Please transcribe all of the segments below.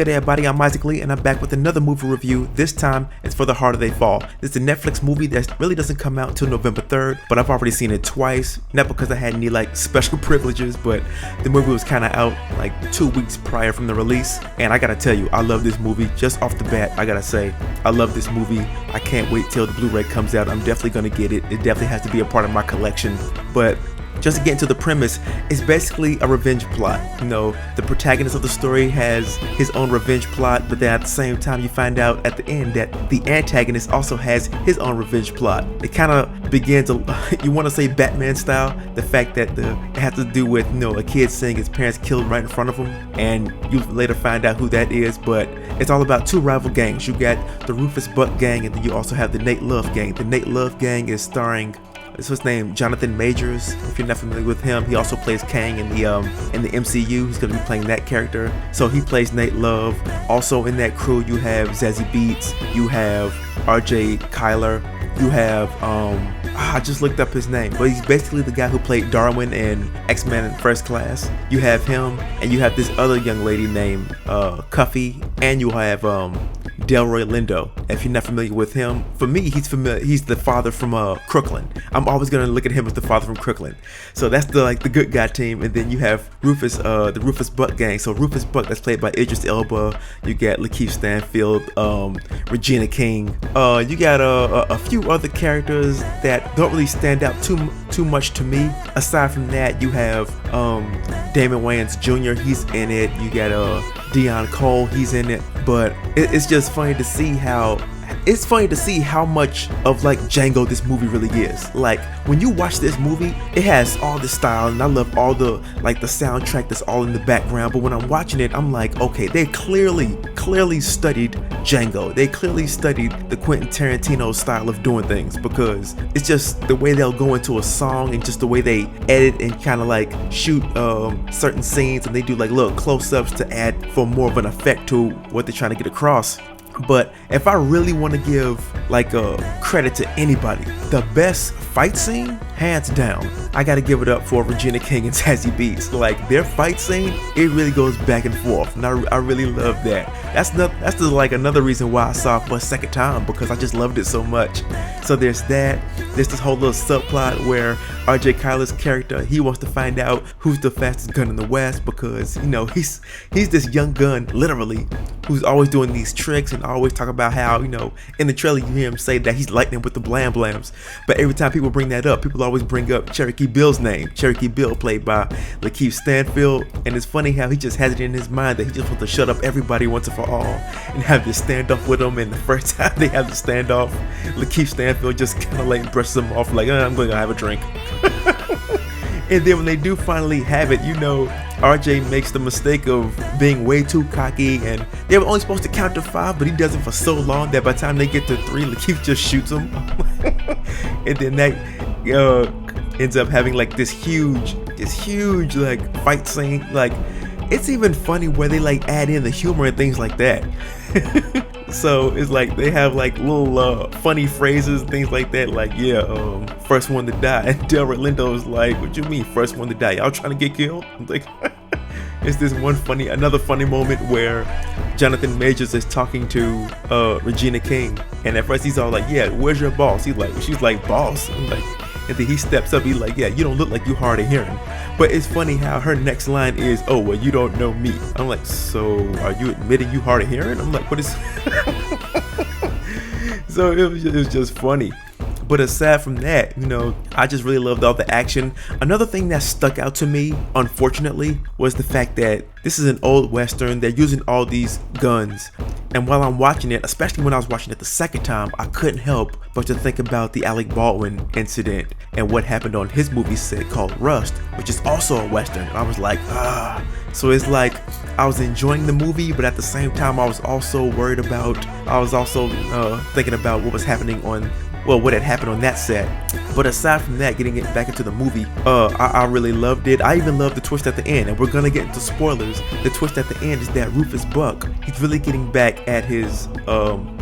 good, everybody? I'm Isaac Lee, and I'm back with another movie review. This time, it's For the Harder They Fall. This is a Netflix movie that really doesn't come out until November 3rd, but I've already seen it twice. Not because I had any special privileges, but the movie was kind of out 2 weeks prior from the release. And I gotta tell you, I love this movie. Just off the bat, I gotta say, I love this movie. I can't wait till the Blu-ray comes out. I'm definitely gonna get it. It definitely has to be a part of my collection. But just to get into the premise, it's basically a revenge plot. The protagonist of the story has his own revenge plot, but then at the same time you find out at the end that the antagonist also has his own revenge plot. It kind of begins, you want to say Batman style, the fact that it has to do with a kid seeing his parents killed right in front of him, and you later find out who that is. But it's all about two rival gangs. You got the Rufus Buck Gang, and then you also have the Nate Love Gang. The Nate Love Gang is starring, what's his name, Jonathan Majors. If you're not familiar with him, he also plays Kang in the MCU. He's gonna be playing that character. So he plays Nate Love. Also in that crew, you have Zazie Beetz, you have RJ Kyler, you have I just looked up his name, but he's basically the guy who played Darwin in X-Men First Class. You have him, and you have this other young lady named Cuffy, and you have Delroy Lindo. If you're not familiar with him, for me, he's the father from Crooklyn. I'm always gonna look at him as the father from Crooklyn. So that's the good guy team. And then you have Rufus, the Rufus Buck Gang. So Rufus Buck, that's played by Idris Elba. You got Lakeith Stanfield, Regina King. You got a few other characters that don't really stand out too much to me. Aside from that, you have Damon Wayans Jr. He's in it. You got Dion Cole. He's in it. But it's just funny to see how much of Django this movie really is. When you watch this movie, it has all this style, and I love all the the soundtrack that's all in the background. But when I'm watching it, I'm like, okay, they clearly studied Django. They clearly studied the Quentin Tarantino style of doing things, because it's just the way they'll go into a song and just the way they edit and kind of shoot certain scenes, and they do little close-ups to add for more of an effect to what they're trying to get across. But if I really want to give a credit to anybody, the best fight scene, hands down, I gotta give it up for Regina King and Zazie Beetz. Their fight scene, it really goes back and forth, and I really love that. That's another reason why I saw it for a second time, because I just loved it so much. So there's that. There's this whole little subplot where RJ Kyler's character, he wants to find out who's the fastest gun in the West, because he's this young gun, literally, who's always doing these tricks and always talk about how in the trailer you hear him say that he's lightning with the blam blams. But every time people bring that up, people always bring up Cherokee Bill's name. Cherokee Bill, played by Lakeith Stanfield. And it's funny how he just has it in his mind that he just wants to shut up everybody once and for all and have this standoff with them. And the first time they have the standoff, Lakeith Stanfield just kind of brushes him off I'm going to have a drink. And then when they do finally have it, RJ makes the mistake of being way too cocky, and they were only supposed to count to 5, but he does it for so long that by the time they get to 3, Lakeith just shoots him. And then that ends up having this huge fight scene. It's even funny where they add in the humor and things like that. So it's they have little funny phrases and things like that, first one to die. And Delroy Lindo is what you mean first one to die? Y'all trying to get killed? It's this another funny moment where Jonathan Majors is talking to Regina King, and at first he's all yeah, where's your boss? She's boss? And then he steps up, he's yeah, you don't look like you hard of hearing. But it's funny how her next line is, oh, well, you don't know me. I'm so are you admitting you hard of hearing? I'm what is... So it was just funny. But aside from that, I just really loved all the action. Another thing that stuck out to me, unfortunately, was the fact that this is an old Western. They're using all these guns. And while I'm watching it, especially when I was watching it the second time, I couldn't help but to think about the Alec Baldwin incident and what happened on his movie set called Rust, which is also a Western. And I was So it's I was enjoying the movie, but at the same time, I was also thinking about what was happening what had happened on that set. But aside from that, getting it back into the movie, I really loved it. I even loved the twist at the end, and we're gonna get into spoilers. The twist at the end is that Rufus Buck, he's really getting back at his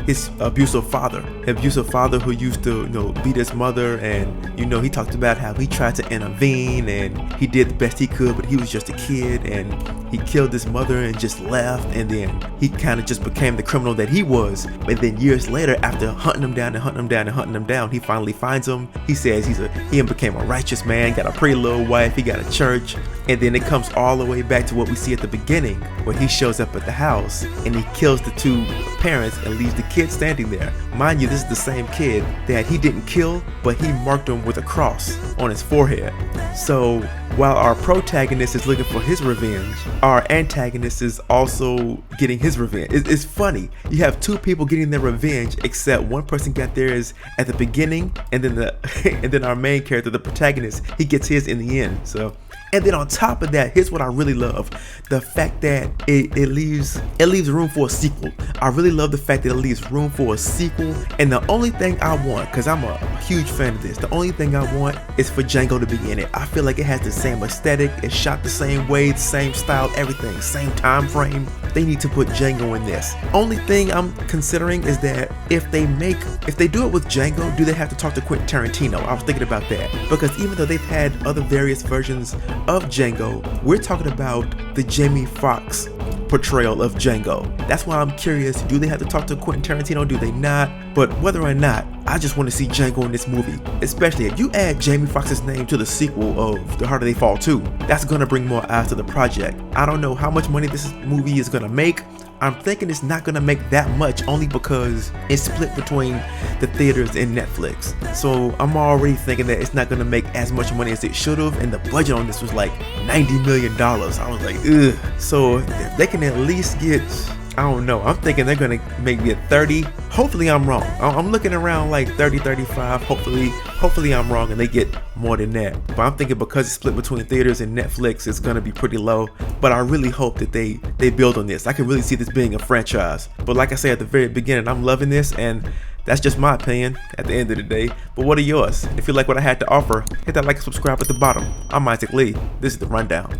his abusive father who used to, beat his mother, and he talked about how he tried to intervene and he did the best he could, but he was just a kid and he killed his mother and just left, and then he kind of just became the criminal that he was. But then years later, after hunting him down, he finally finds him. He says he became a righteous man, got a pretty little wife, he got a church. And then it comes all the way back to what we see at the beginning, where he shows up at the house and he kills the two parents and leaves the kid standing there. Mind you, this is the same kid that he didn't kill, but he marked him with a cross on his forehead. So while our protagonist is looking for his revenge, our antagonist is also getting his revenge. It's funny. You have two people getting their revenge, except one person got theirs at the beginning, and then and then our main character, the protagonist, he gets his in the end. So. And then on top of that, here's what I really love. The fact that it leaves room for a sequel. I really love the fact that it leaves room for a sequel. And the only thing I want, because I'm a huge fan of this, the only thing I want is for Django to be in it. I feel like it has the same aesthetic, it's shot the same way, the same style, everything, same time frame. They need to put Django in this. Only thing I'm considering is that if they do it with Django, do they have to talk to Quentin Tarantino? I was thinking about that. Because even though they've had other various versions of Django, we're talking about the Jamie Foxx portrayal of Django. That's why I'm curious, do they have to talk to Quentin Tarantino? Do they not? But whether or not, I just want to see Django in this movie. Especially if you add Jamie Foxx's name to the sequel of The Harder They Fall 2, that's gonna bring more eyes to the project. I don't know how much money this movie is gonna make. I'm thinking it's not gonna make that much, only because it's split between the theaters and Netflix. So I'm already thinking that it's not gonna make as much money as it should have, and the budget on this was like $90 million. I was like, ugh. So if they can at least get, I don't know, I'm thinking they're gonna maybe at 30. Hopefully I'm wrong. I'm looking around like 30, 35. Hopefully I'm wrong and they get more than that. But I'm thinking because it's split between theaters and Netflix, it's gonna be pretty low. But I really hope that they build on this. I can really see this being a franchise. But like I said at the very beginning, I'm loving this, and that's just my opinion at the end of the day. But what are yours? If you like what I had to offer, hit that like and subscribe at the bottom. I'm Isaac Lee. This is The Rundown.